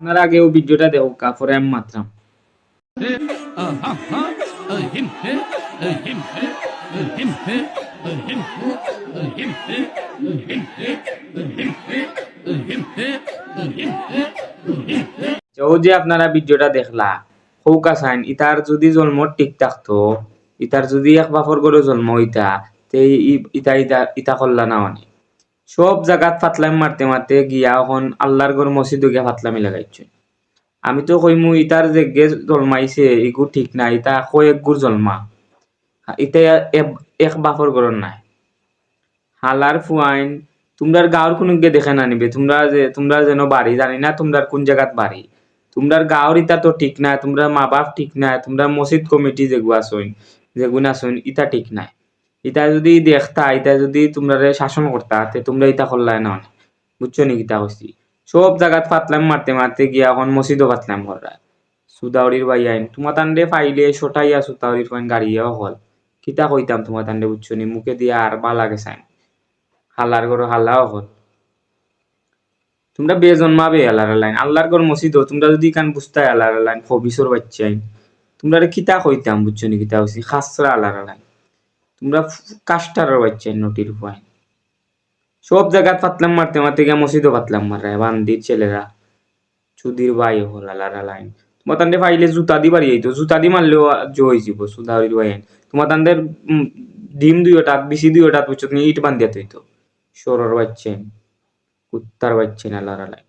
আপনার আগেও ভিডিওটা দেখো কাপড়ে আমি মাত্রাম ও যে আপনারা ভিডিওটা দেখলা হৌকা সাইন ইতার যদি জন্ম ঠিক থাকতো, ইতার যদি এক বাপর করে জন্ম হইতা তে ইতা ইতা ইতা করলা না অনেক সব জায়গাত ফাতলামি মারতে মারতে গিয়া এখন আল্লাহর ঘর মসজিদ গিয়া ফাতলামি লাগাইছে। আমি তো কইমু ইতার যে গে জন্মাইছে এগু ঠিক না, ইতা কয়েক গুর জন্মা, ইতা এক বাপর ঘর নাই। হালার ফুয়াইন তোমরার গাঁৱৰ কোনো গে দেখে না নিবে, তোমরা যেন বাড়ি জানি না তোমরার কোন জায়গাত বাড়ি, তোমরার গাঁৱৰ ইতা তো ঠিক নাই, তোমরা মা বাপ ঠিক নাই, তোমরা মসজিদ কমিটি যেগুন আসইন ইতা ঠিক নাই। ইতা যদি দেখতা, ইতা যদি তোমরা শাসন করতা তে তোমরা ইতা করলাই না, বুঝছো নি কিতা কইছি। সব জায়গাত ফাতলাম মারতে মারতে গিয়া এখন মসজিদও ফাতলাম করা। সুদাউরির ভাই আইন তোমার তান্ডে ফাইলে সোটাইয়া সুদাউরির ফাইন গাড়িয়াও হল কিতা কইতাম তোমার তান্ডে, বুঝছো নি মুখে দিয়া আর বা লাগে চাইন হাল্লার ঘর হাল্লাও হল। তোমরা বেজন্মাবে আল্লাহর লাইন, আল্লাহর ঘর মসজিদ তোমরা যদি কান বুঝতাই আল্লাহর লাইন ফবিসর বাচ্চাই তোমরা কিতা কইতাম, বুঝছো নি কিতা কইছি খাসরা আল্লাহর লাইন। তোমরা কাস্টারের বাচ্চাই নটির ফাইন সব জায়গাত ফাতলাম মারতে মারতে গিয়া মসজিদও ফাতলাম মারা বান্দির ছেলেরা চুদির ভাই হল আল্লাহর লাইন। তোমার তান্ডে ফাইলে জুতা দি বাড়ি যাইতো, জুতা দি মারলেও জয় যাব সুদাউরির ভাই আইন। তোমার তান্ডের ডিম দুইটাত বেশি দুইটাত বুঝছো তুমি ইট বান্ধিয়া থইতো সরর বাচ্চা কুত্তার বাচ্চা না আল্লাহর লাইন।